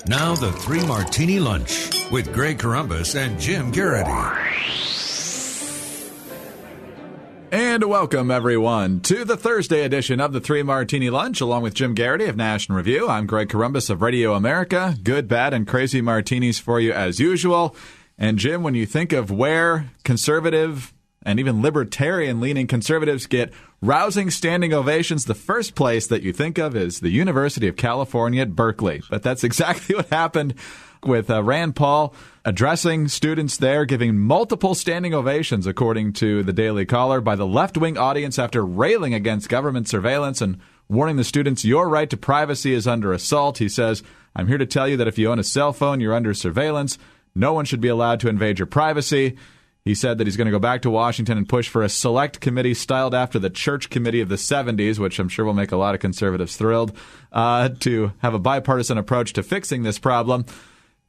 Now the Three Martini Lunch with Greg Corombos and Jim Garrity. And welcome, everyone, to the Thursday edition of the Three Martini Lunch, along with Jim Garrity of National Review. I'm Greg Corombos of Radio America. Good, bad, and crazy martinis for you as usual. And Jim, when you think of where conservative and even libertarian-leaning conservatives get rousing standing ovations, the first place that you think of is the University of California at Berkeley. But that's exactly what happened with Rand Paul addressing students there, giving multiple standing ovations, according to the Daily Caller, by the left-wing audience after railing against government surveillance and warning the students, your right to privacy is under assault. He says, I'm here to tell you that if you own a cell phone, you're under surveillance. No one should be allowed to invade your privacy. He said that he's going to go back to Washington and push for a select committee styled after the Church Committee of the 70s, which I'm sure will make a lot of conservatives thrilled, to have a bipartisan approach to fixing this problem.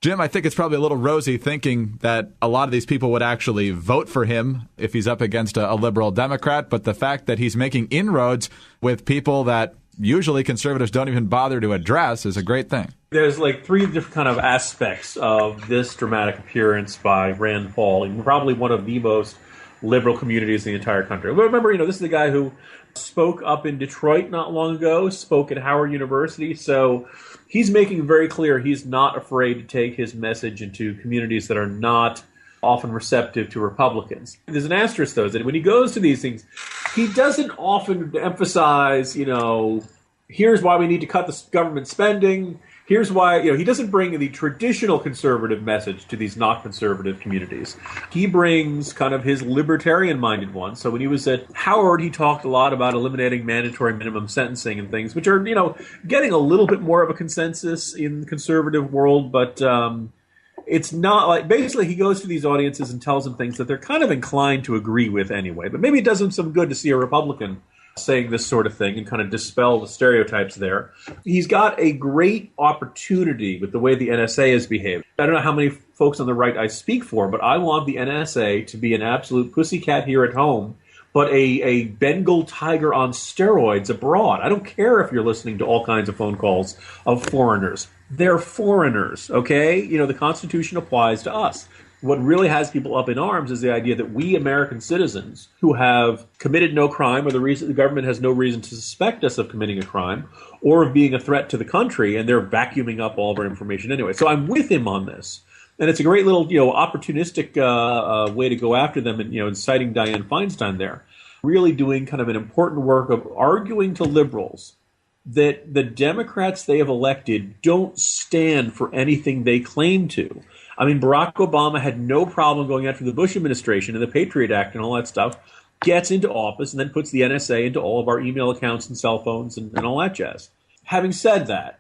Jim, I think it's probably a little rosy thinking that a lot of these people would actually vote for him if he's up against a liberal Democrat, but the fact that he's making inroads with people that usually conservatives don't even bother to address is a great thing. There's like three different kind of aspects of this dramatic appearance by Rand Paul, and probably one of the most liberal communities in the entire country. Remember, this is the guy who spoke up in Detroit not long ago, spoke at Howard University, so he's making very clear he's not afraid to take his message into communities that are not often receptive to Republicans. There's an asterisk, though, is that when he goes to these things, he doesn't often emphasize, here's why we need to cut the government spending. Here's why, he doesn't bring the traditional conservative message to these not conservative communities. He brings kind of his libertarian-minded one. So when he was at Howard, he talked a lot about eliminating mandatory minimum sentencing and things, which are, getting a little bit more of a consensus in the conservative world, but it's not like, basically he goes to these audiences and tells them things that they're kind of inclined to agree with anyway. But maybe it does him some good to see a Republican saying this sort of thing and kind of dispel the stereotypes there. He's got a great opportunity with the way the NSA has behaved. I don't know how many folks on the right I speak for, but I want the NSA to be an absolute pussycat here at home, but a Bengal tiger on steroids abroad. I don't care if you're listening to all kinds of phone calls of foreigners. They're foreigners, okay? The Constitution applies to us. What really has people up in arms is the idea that we American citizens who have committed no crime, or the government has no reason to suspect us of committing a crime or of being a threat to the country, and they're vacuuming up all of our information anyway. So I'm with him on this. And it's a great little, opportunistic way to go after them and, inciting Dianne Feinstein there. Really doing kind of an important work of arguing to liberals that the Democrats they have elected don't stand for anything they claim to. I mean, Barack Obama had no problem going after the Bush administration and the Patriot Act and all that stuff, gets into office and then puts the NSA into all of our email accounts and cell phones and all that jazz. Having said that,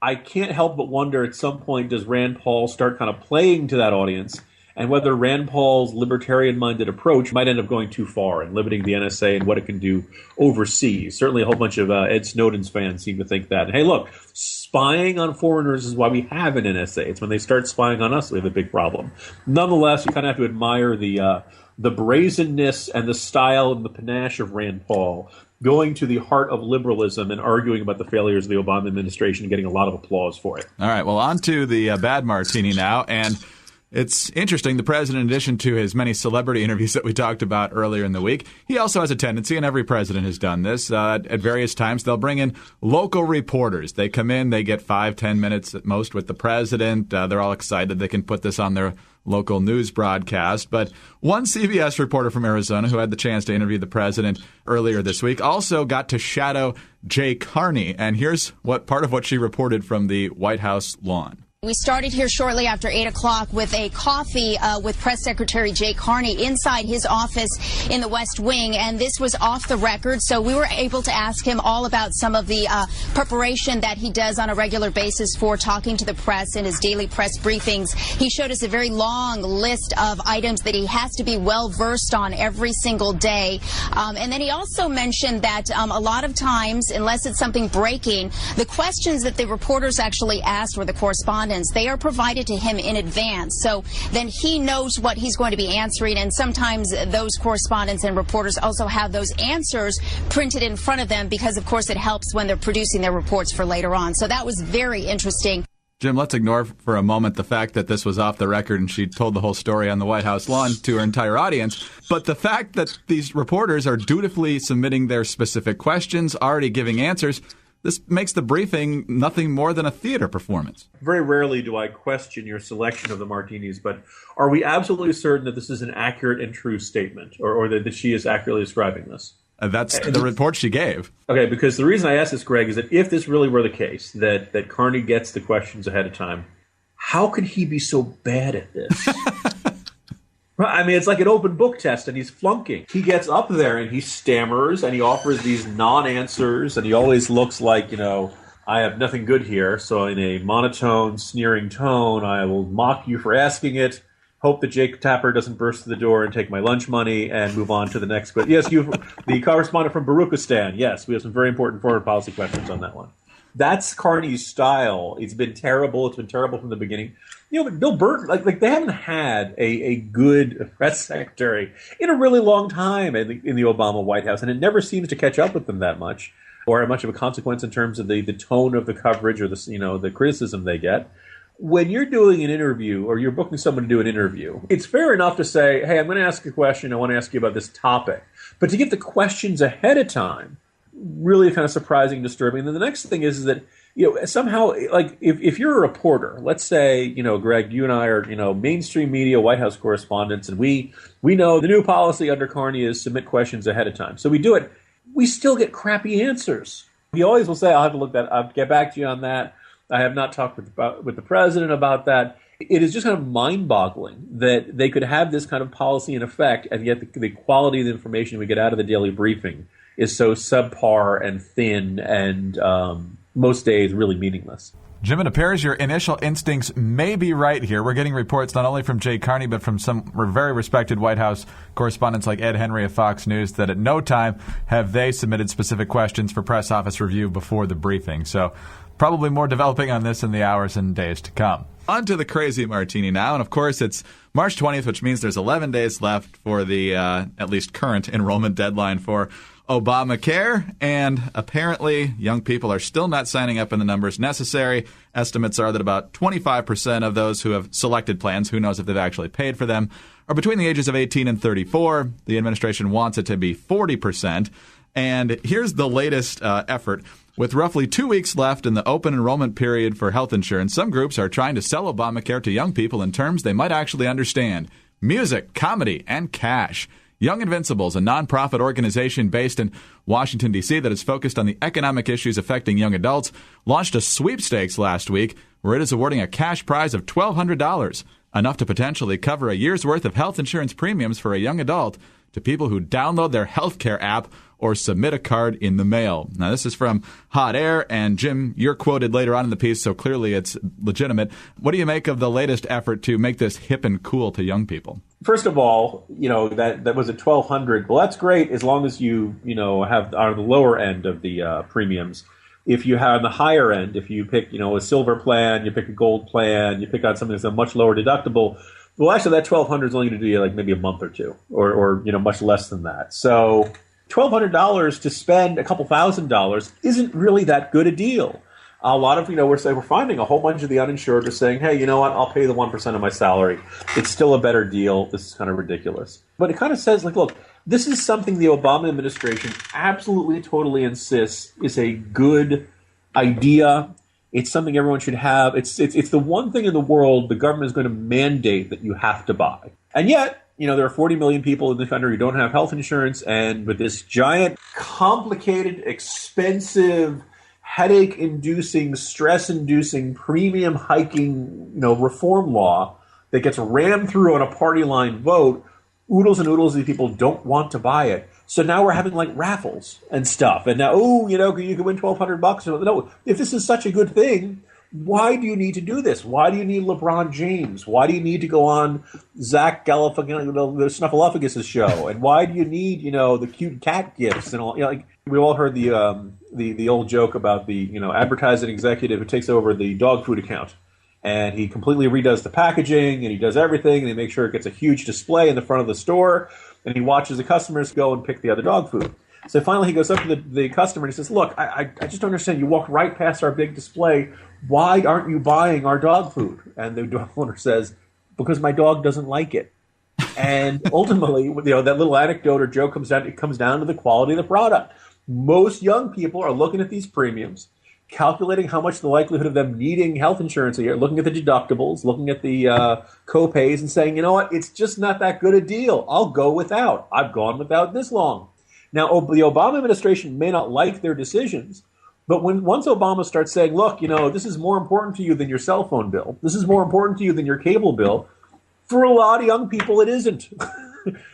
I can't help but wonder at some point, does Rand Paul start kind of playing to that audience, and whether Rand Paul's libertarian-minded approach might end up going too far and limiting the NSA and what it can do overseas. Certainly a whole bunch of Ed Snowden's fans seem to think that. And hey, look, spying on foreigners is why we have an NSA. It's when they start spying on us we have a big problem. Nonetheless, you kind of have to admire the brazenness and the style and the panache of Rand Paul, going to the heart of liberalism and arguing about the failures of the Obama administration and getting a lot of applause for it. All right, well, on to the bad martini now. And it's interesting, the president, in addition to his many celebrity interviews that we talked about earlier in the week, he also has a tendency, and every president has done this, at various times, they'll bring in local reporters. They come in, they get 5-10 minutes at most with the president. They're all excited they can put this on their local news broadcast. But one CBS reporter from Arizona who had the chance to interview the president earlier this week also got to shadow Jay Carney. And here's part of what she reported from the White House lawn. We started here shortly after 8 o'clock with a coffee with Press Secretary Jay Carney inside his office in the West Wing, and this was off the record, so we were able to ask him all about some of the preparation that he does on a regular basis for talking to the press in his daily press briefings. He showed us a very long list of items that he has to be well-versed on every single day. And then he also mentioned that a lot of times, unless it's something breaking, the questions that the reporters actually asked or the correspondents, they are provided to him in advance. So then he knows what he's going to be answering, and sometimes those correspondents and reporters also have those answers printed in front of them because, of course, it helps when they're producing their reports for later on. So that was very interesting. Jim, let's ignore for a moment the fact that this was off the record and she told the whole story on the White House lawn to her entire audience. But the fact that these reporters are dutifully submitting their specific questions, already giving answers, this makes the briefing nothing more than a theater performance. Very rarely do I question your selection of the martinis, but are we absolutely certain that this is an accurate and true statement, or that she is accurately describing this? That's the report she gave. Okay, because the reason I asked this, Greg, is that if this really were the case, that Carney gets the questions ahead of time, how could he be so bad at this? I mean, it's like an open book test, and he's flunking. He gets up there, and he stammers, and he offers these non-answers, and he always looks like, I have nothing good here, so in a monotone, sneering tone, I will mock you for asking it. Hope that Jake Tapper doesn't burst through the door and take my lunch money and move on to the next question. Yes, the correspondent from Baruchistan. Yes, we have some very important foreign policy questions on that one. That's Carney's style. It's been terrible. It's been terrible from the beginning. Bill Burton, like they haven't had a good press secretary in a really long time in the Obama White House, and it never seems to catch up with them that much, or much of a consequence in terms of the tone of the coverage or the criticism they get. When you're doing an interview or you're booking someone to do an interview, it's fair enough to say, hey, I'm going to ask a question. I want to ask you about this topic. But to get the questions ahead of time, really kind of surprising and disturbing. And then the next thing is that, somehow, like if you're a reporter, let's say, Greg, you and I are, mainstream media White House correspondents, and we know the new policy under Carney is submit questions ahead of time. So we do it. We still get crappy answers. He always will say, I'll have to look that. I'll get back to you on that. I have not talked with the president about that. It is just kind of mind-boggling that they could have this kind of policy in effect, and yet the quality of the information we get out of the daily briefing is so subpar and thin and most days really meaningless. Jim, it appears your initial instincts may be right here. We're getting reports not only from Jay Carney, but from some very respected White House correspondents like Ed Henry of Fox News that at no time have they submitted specific questions for press office review before the briefing. So probably more developing on this in the hours and days to come. On to the crazy martini now. And, of course, it's March 20th, which means there's 11 days left for the at least current enrollment deadline for Obamacare. And apparently young people are still not signing up in the numbers necessary. Estimates are that about 25% of those who have selected plans, who knows if they've actually paid for them, are between the ages of 18 and 34. The administration wants it to be 40%. And here's the latest effort. With roughly 2 weeks left in the open enrollment period for health insurance, some groups are trying to sell Obamacare to young people in terms they might actually understand. Music, comedy, and cash. Young Invincibles, a nonprofit organization based in Washington, D.C. that is focused on the economic issues affecting young adults, launched a sweepstakes last week where it is awarding a cash prize of $1,200, enough to potentially cover a year's worth of health insurance premiums for a young adult, to people who download their healthcare app or submit a card in the mail. Now, this is from Hot Air, and Jim, you're quoted later on in the piece, so clearly it's legitimate. What do you make of the latest effort to make this hip and cool to young people? First of all, that was at $1,200. Well, that's great as long as you have on the lower end of the premiums. If you have the higher end, if you pick a silver plan, you pick a gold plan, you pick on something that's a much lower deductible. Well, actually, that $1,200 is only going to do you like maybe a month or two, or much less than that. So $1,200 to spend a couple $1,000s isn't really that good a deal. A lot of we're finding a whole bunch of the uninsured are saying, hey, you know what? I'll pay the 1% of my salary. It's still a better deal. This is kind of ridiculous. But it kind of says, look, this is something the Obama administration absolutely, totally insists is a good idea. It's something everyone should have. It's the one thing in the world the government is going to mandate that you have to buy. And yet, there are 40 million people in the country who don't have health insurance, and with this giant, complicated, expensive, headache-inducing, stress-inducing, premium-hiking, reform law that gets rammed through on a party line vote, oodles and oodles of these people don't want to buy it. So now we're having like raffles and stuff. And now, you can win $1,200. No, if this is such a good thing, why do you need to do this? Why do you need LeBron James? Why do you need to go on Zach Galifianakis, the Snuffleupagus' show? And why do you need, the cute cat gifts and all? We all heard the old joke about the advertising executive who takes over the dog food account, and he completely redoes the packaging and he does everything, and he makes sure it gets a huge display in the front of the store, and he watches the customers go and pick the other dog food. So finally he goes up to the customer and he says, look, I just don't understand. You walk right past our big display. Why aren't you buying our dog food? And the dog owner says, because my dog doesn't like it. And ultimately, that little anecdote or joke comes down to the quality of the product. Most young people are looking at these premiums, calculating how much the likelihood of them needing health insurance a year, looking at the deductibles, looking at the co-pays, and saying, you know what, it's just not that good a deal. I'll go without. I've gone without this long. Now, the Obama administration may not like their decisions, but once Obama starts saying, look, this is more important to you than your cell phone bill, this is more important to you than your cable bill, for a lot of young people, it isn't.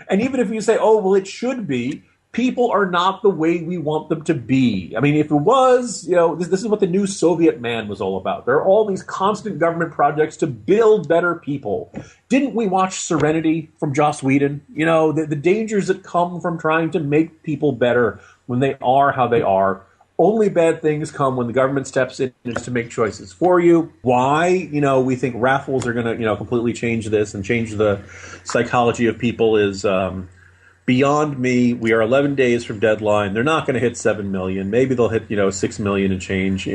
And even if you say, oh, well, it should be, people are not the way we want them to be. I mean, if it was, this is what the new Soviet man was all about. There are all these constant government projects to build better people. Didn't we watch Serenity from Joss Whedon? The dangers that come from trying to make people better when they are how they are. Only bad things come when the government steps in to make choices for you. Why, we think raffles are going to, completely change this and change the psychology of people is beyond me. We are 11 days from deadline. They're not going to hit 7 million. Maybe they'll hit, 6 million and change,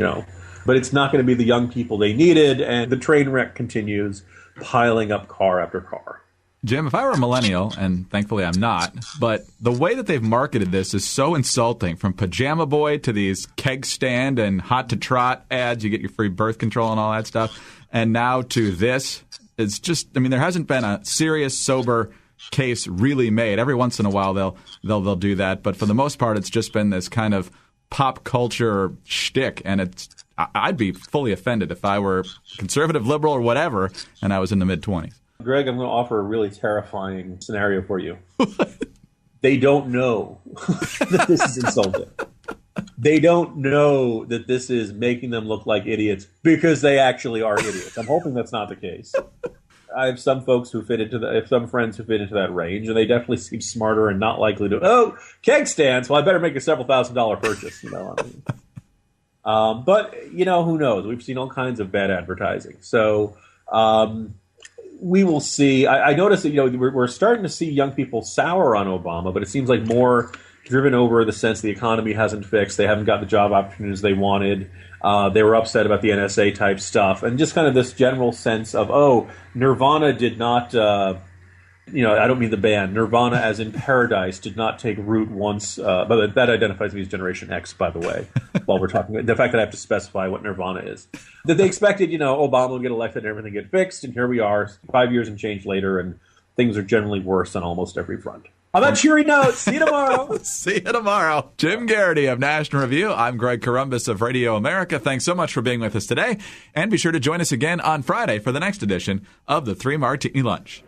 But it's not going to be the young people they needed, and the train wreck continues, piling up car after car. Jim, if I were a millennial, and thankfully I'm not, but the way that they've marketed this is so insulting, from Pajama Boy to these keg stand and hot to trot ads, you get your free birth control and all that stuff, and now to this. It's just, there hasn't been a serious, sober case really made. Every once in a while they'll do that, but for the most part it's just been this kind of pop culture shtick, and I'd be fully offended if I were conservative, liberal, or whatever, and I was in the mid-20s. Greg, I'm going to offer a really terrifying scenario for you. They don't know that this is insulting. They don't know that this is making them look like idiots because they actually are idiots. I'm hoping that's not the case. I have some folks who fit into some friends who fit into that range, and they definitely seem smarter and not likely to. Keg stands. Well, I better make a several $1,000 purchase. But who knows? We've seen all kinds of bad advertising. So. We will see. I noticed that we're starting to see young people sour on Obama, but it seems like more driven over the sense the economy hasn't fixed. They haven't got the job opportunities they wanted. They were upset about the NSA type stuff, and just kind of this general sense of Nirvana did not. I don't mean the band. Nirvana, as in Paradise, did not take root once. But that identifies me as Generation X, by the way. While we're talking, the fact that I have to specify what Nirvana is, that they expected, Obama would get elected and everything get fixed, and here we are, 5 years and change later, and things are generally worse on almost every front. On that cheery note, see you tomorrow. See you tomorrow. Jim Garrity of National Review. I'm Greg Corombos of Radio America. Thanks so much for being with us today, and be sure to join us again on Friday for the next edition of the 3 Martini Lunch.